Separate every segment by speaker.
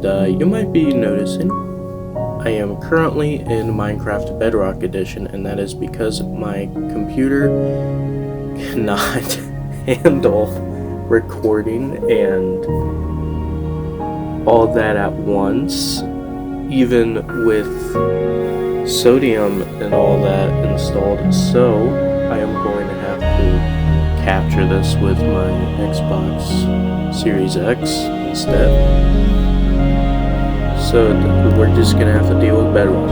Speaker 1: And you might be noticing I am currently in Minecraft Bedrock Edition, and that is because my computer cannot handle recording and all that at once, even with sodium and all that installed. So I am going to have to capture this with my Xbox Series X instead. So we're just gonna have to deal with Bedrock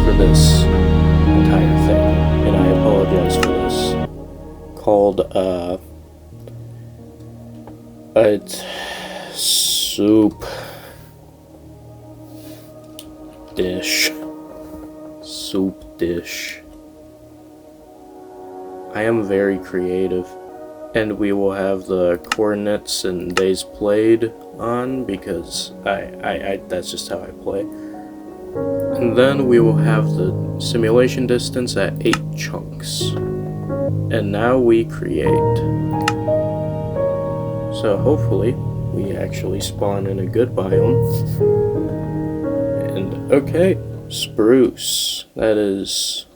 Speaker 1: for this entire thing, and I apologize for this. Called it's soup dish. I am very creative, and we will have the coordinates and days played on because I that's just how I play. And then we will have the simulation distance at 8 chunks. And now we create. So hopefully we actually spawn in a good biome. And okay, spruce. That is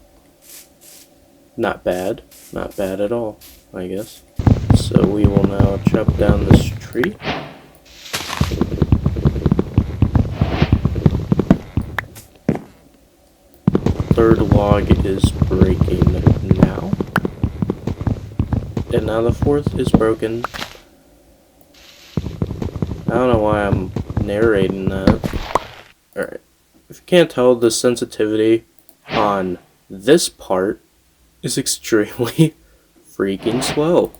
Speaker 1: not bad. Not bad at all, I guess. So we will now chop down this tree. Third log is breaking now. And now the fourth is broken. I don't know why I'm narrating that. Alright. If you can't tell, the sensitivity on this part is extremely freaking slow.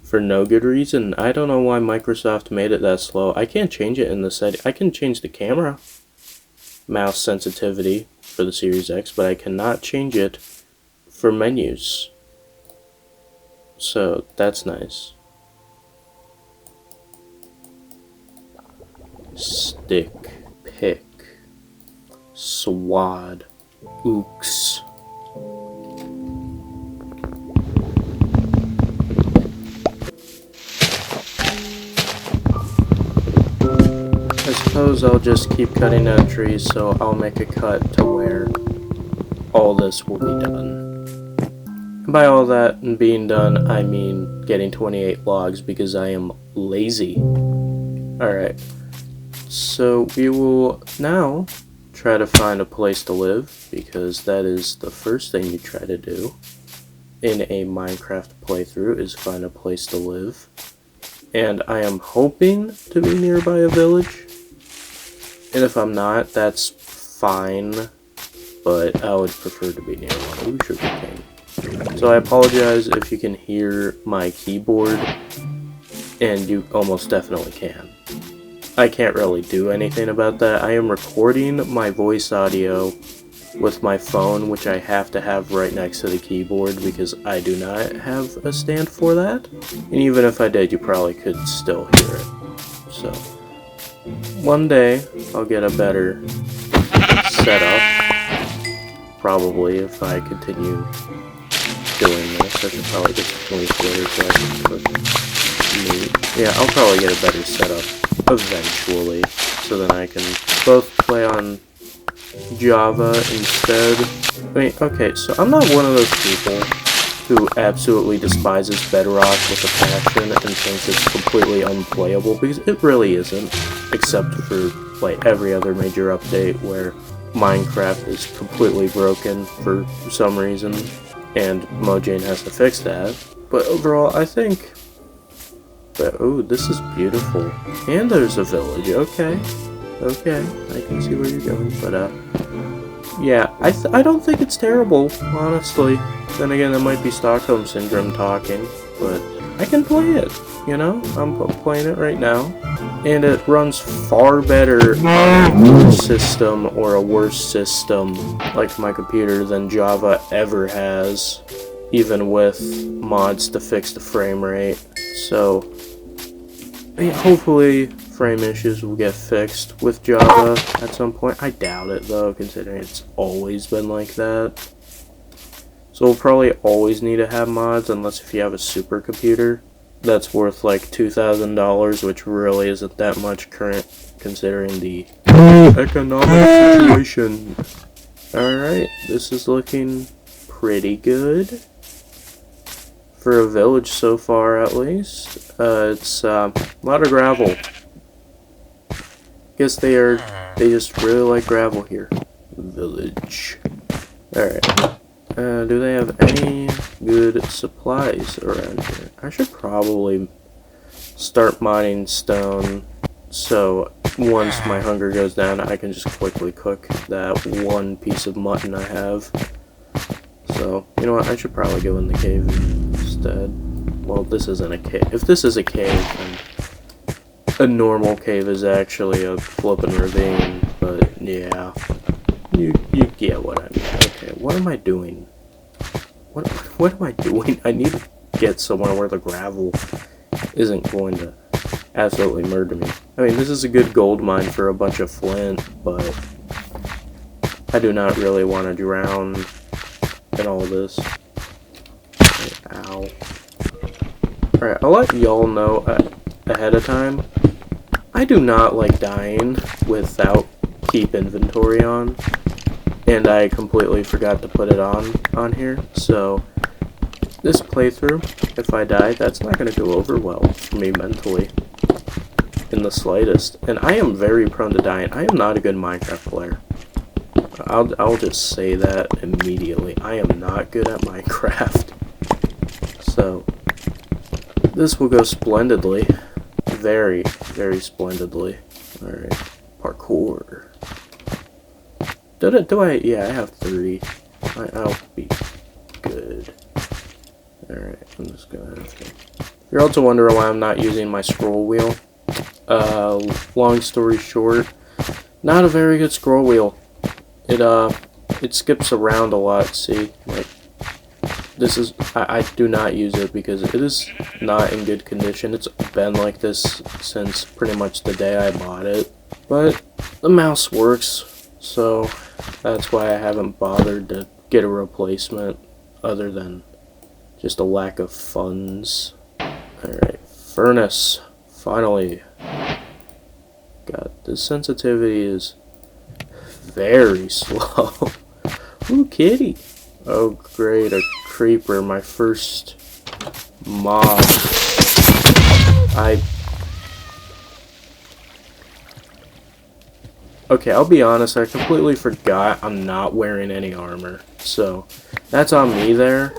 Speaker 1: For no good reason. I don't know why Microsoft made it that slow. I can't change it in the setting. I can change the camera mouse sensitivity for the Series X, but I cannot change it for menus. So that's nice. Stick, pick, swad, ooks. I suppose I'll just keep cutting down trees, so I'll make a cut to where all this will be done. And by all that and being done, I mean getting 28 logs because I am lazy. Alright, so we will now try to find a place to live, because that is the first thing you try to do in a Minecraft playthrough, is find a place to live. And I am hoping to be nearby a village. And if I'm not, that's fine, but I would prefer to be near one. Ooh, sugarcane. So I apologize if you can hear my keyboard, and you almost definitely can. I can't really do anything about that. I am recording my voice audio with my phone, which I have to have right next to the keyboard because I do not have a stand for that. And even if I did, you probably could still hear it. So one day I'll get a better setup, probably, if I continue doing this. I should probably get some leaf later so I can cook meat. Yeah, I'll probably get a better setup eventually, so then I can both play on Java instead. I mean, okay, so I'm not one of those people who absolutely despises Bedrock with a passion and thinks it's completely unplayable, because it really isn't, except for like every other major update where Minecraft is completely broken for some reason, and Mojang has to fix that. But overall, I think that, oh, this is beautiful. And there's a village, okay. Okay, I can see where you're going, but yeah, I don't think it's terrible, honestly. Then again, that might be Stockholm Syndrome talking, but I can play it, you know? I'm playing it right now, and it runs far better on a good system or a worse system like my computer than Java ever has, even with mods to fix the frame rate. So hopefully frame issues will get fixed with Java at some point. I doubt it though, considering it's always been like that. So we'll probably always need to have mods, unless if you have a supercomputer, that's worth like $2,000, which really isn't that much current considering the economic situation. Alright, this is looking pretty good. For a village so far, at least. It's a lot of gravel. Guess they just really like gravel here. Village. Alright. Do they have any good supplies around here? I should probably start mining stone, so once my hunger goes down, I can just quickly cook that one piece of mutton I have. So, you know what, I should probably go in the cave instead. Well, this isn't a cave. If this is a cave, then a normal cave is actually a flippin' ravine, but yeah. You get what I mean. Okay, what am I doing? What am I doing? I need to get somewhere where the gravel isn't going to absolutely murder me. I mean, this is a good gold mine for a bunch of flint, but I do not really want to drown in all this. Ow. Alright, I'll let y'all know ahead of time. I do not like dying without keep inventory on. And I completely forgot to put it on here. So, this playthrough, if I die, that's not going to go over well for me mentally. In the slightest. And I am very prone to dying. I am not a good Minecraft player. I'll just say that immediately. I am not good at Minecraft. So, this will go splendidly. Very, very splendidly. Alright. Parkour. Do I? Yeah, I have 30. I'll be good. Alright, I'm just gonna have to... You're also wondering why I'm not using my scroll wheel. Long story short, not a very good scroll wheel. It skips around a lot, see? Like, this is... I do not use it because it is not in good condition. It's been like this since pretty much the day I bought it. But the mouse works, so that's why I haven't bothered to get a replacement other than just a lack of funds. Alright, furnace. Finally. God, this sensitivity is very slow. Ooh, kitty. Oh, great, a creeper, my first mob. Okay, I'll be honest, I completely forgot I'm not wearing any armor. So, that's on me there.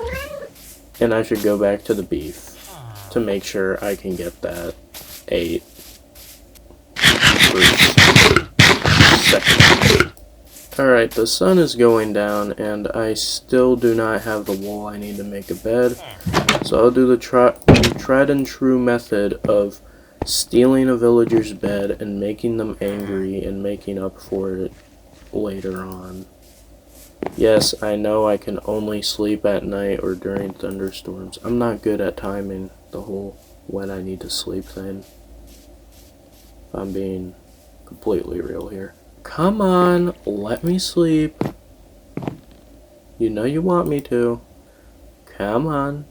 Speaker 1: And I should go back to the beef to make sure I can get that 8. Alright, the sun is going down, and I still do not have the wool I need to make a bed. So I'll do the tried and true method of stealing a villager's bed and making them angry and making up for it later on. Yes, I know I can only sleep at night or during thunderstorms. I'm not good at timing the whole when I need to sleep thing. If I'm being completely real here. Come on, let me sleep. You know you want me to. Come on.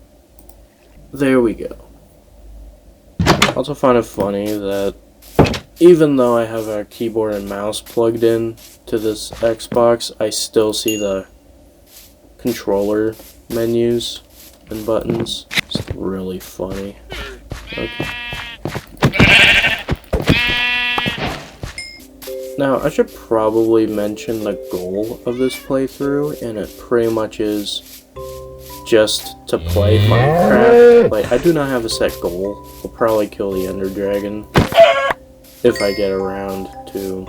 Speaker 1: There we go. I also find it funny that even though I have a keyboard and mouse plugged in to this Xbox, I still see the controller menus and buttons. It's really funny. Okay. Now, I should probably mention the goal of this playthrough, and it pretty much is just to play Minecraft. Like, I do not have a set goal. I'll probably kill the Ender Dragon if I get around to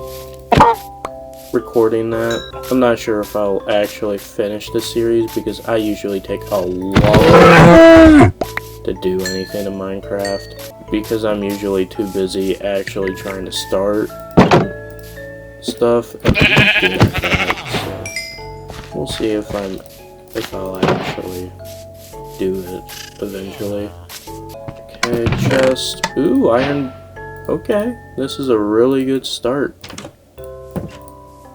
Speaker 1: recording that. I'm not sure if I'll actually finish the series because I usually take a long time to do anything in Minecraft because I'm usually too busy actually trying to start stuff and doing that. So we'll see if I'll actually do it eventually. Okay, chest. Ooh, iron. Okay, this is a really good start.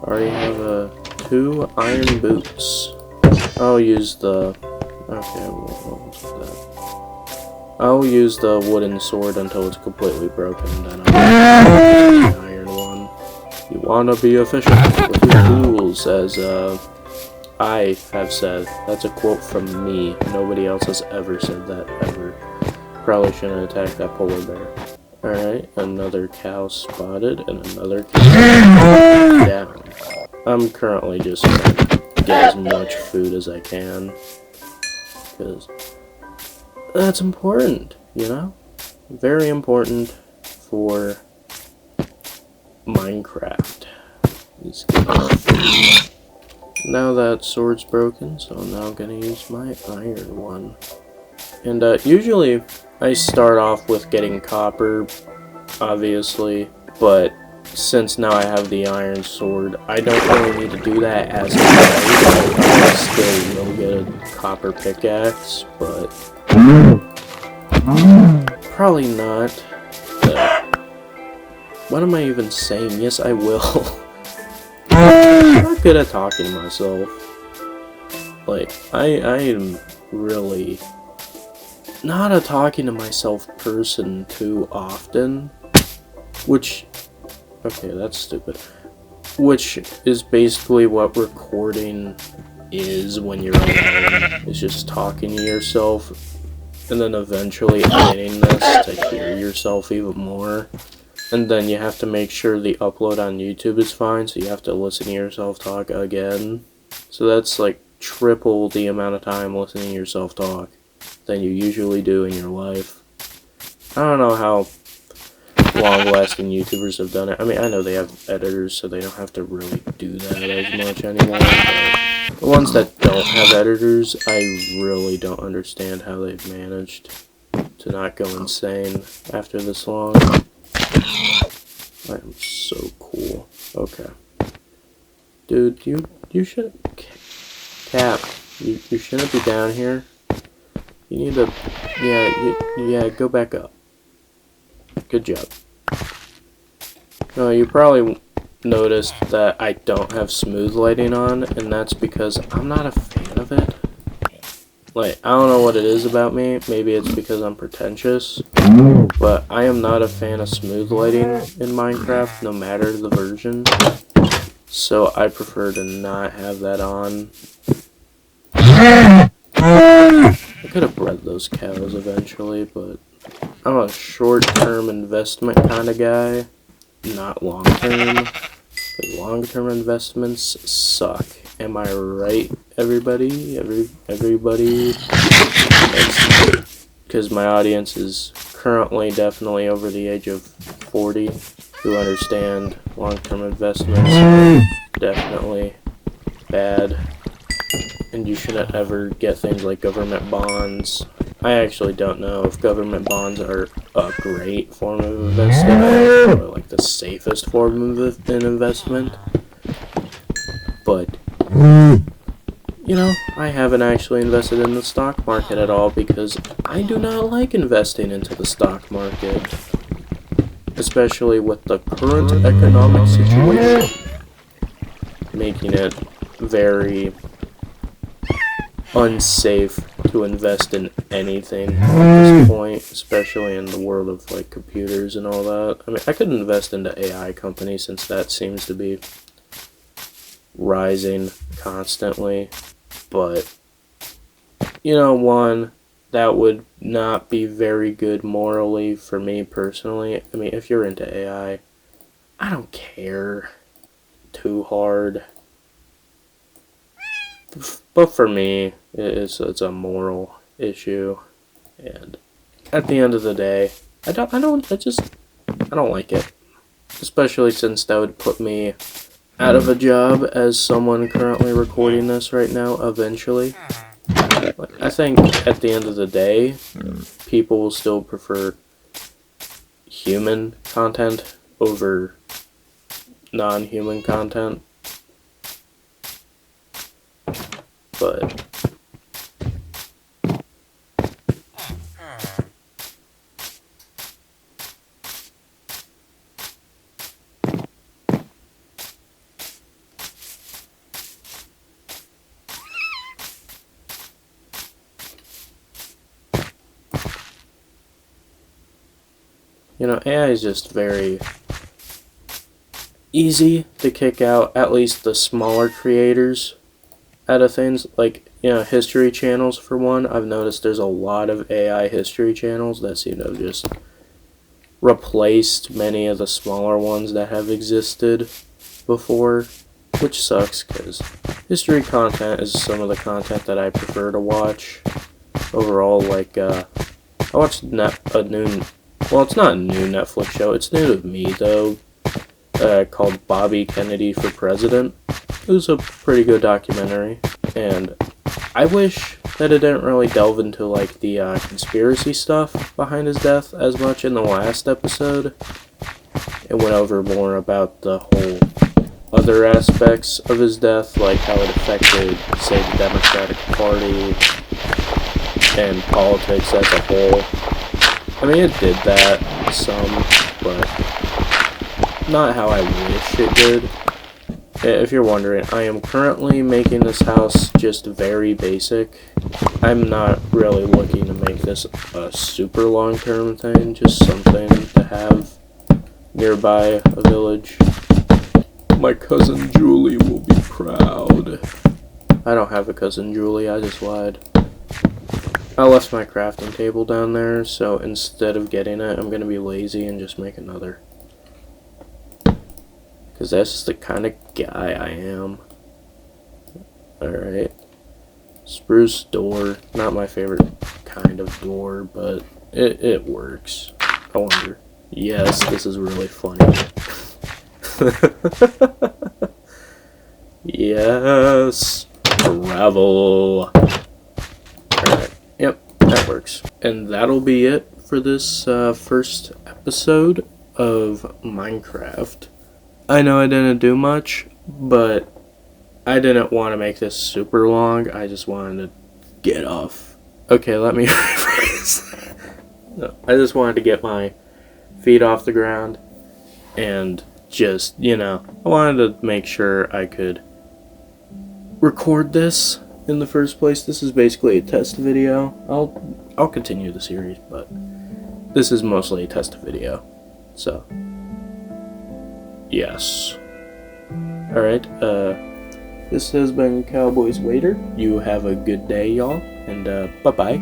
Speaker 1: Already have 2 iron boots. I'll use the... Okay, what was I'll use the wooden sword until it's completely broken, then I'll use the iron one. You wanna be efficient with your tools, as I have said. That's a quote from me. Nobody else has ever said that, ever. Probably shouldn't attack that polar bear. Alright, another cow spotted, and another cow down. I'm currently just trying to get as much food as I can. Because that's important, you know? Very important for Minecraft. Now that sword's broken, so I'm now gonna use my iron one. And usually I start off with getting copper, obviously, but since now I have the iron sword, I don't really need to do that as much. I still will get a copper pickaxe, but probably not. What am I even saying? Yes, I will. I'm not good at talking to myself. Like, I am really not a talking to myself person too often. Which, okay, that's stupid. Which is basically what recording is when you're alone. It's just talking to yourself, and then eventually editing this to hear yourself even more. And then you have to make sure the upload on YouTube is fine, so you have to listen to yourself talk again. So that's like triple the amount of time listening to yourself talk than you usually do in your life. I don't know how long-lasting YouTubers have done it. I mean, I know they have editors, so they don't have to really do that as much anymore. But the ones that don't have editors, I really don't understand how they've managed to not go insane after this long. I am so cool. Okay. Dude, you should... Cap, you shouldn't be down here. You need to... Yeah, go back up. Good job. You probably noticed that I don't have smooth lighting on, and that's because I'm not a fan of it. Like, I don't know what it is about me. Maybe it's because I'm pretentious. But I am not a fan of smooth lighting in Minecraft, no matter the version. So I prefer to not have that on. I could have bred those cows eventually, but I'm a short-term investment kind of guy, not long-term. But long-term investments suck. Am I right, everybody? Everybody? Because my audience is currently definitely over the age of 40 who understand long-term investments are definitely bad. And you shouldn't ever get things like government bonds. I actually don't know if government bonds are a great form of investing, or like the safest form of an investment. But, you know, I haven't actually invested in the stock market at all because I do not like investing into the stock market. Especially with the current economic situation, making it very unsafe to invest in anything at this point, especially in the world of like computers and all that. I mean, I could invest into AI companies since that seems to be rising constantly, but you know, one, that would not be very good morally for me personally. I mean, if you're into AI, I don't care too hard. But for me, it's a moral issue, and at the end of the day, I don't like it, especially since that would put me out of a job as someone currently recording this right now. Eventually, I think at the end of the day, people will still prefer human content over non-human content. But AI is just very easy to kick out, at least the smaller creators out of things. Like, history channels, for one. I've noticed there's a lot of AI history channels that seem to have just replaced many of the smaller ones that have existed before, which sucks, because history content is some of the content that I prefer to watch overall. Like, I watched a new, well, it's not a new Netflix show, it's new to me, though, called Bobby Kennedy for President. It was a pretty good documentary, and I wish that it didn't really delve into, like, the conspiracy stuff behind his death as much in the last episode. It went over more about the whole other aspects of his death, like how it affected, say, the Democratic Party and politics as a whole. I mean, it did that some, but not how I wish it did. If you're wondering, I am currently making this house just very basic. I'm not really looking to make this a super long-term thing, just something to have nearby a village. My cousin Julie will be proud. I don't have a cousin Julie, I just lied. I left my crafting table down there, so instead of getting it, I'm going to be lazy and just make another. Because that's just the kind of guy I am. Alright. Spruce door. Not my favorite kind of door, but it works. I wonder. Yes, this is really funny. Yes. Travel. Alright. Yep, that works. And that'll be it for this first episode of Minecraft. I know I didn't do much, but I didn't want to make this super long. I just wanted to get off. Okay, let me rephrase. No, I just wanted to get my feet off the ground and just, I wanted to make sure I could record this in the first place. This is basically a test video. I'll continue the series, but this is mostly a test video. So, yes. Alright, this has been Cowboys Waiter. You have a good day, y'all, and bye-bye.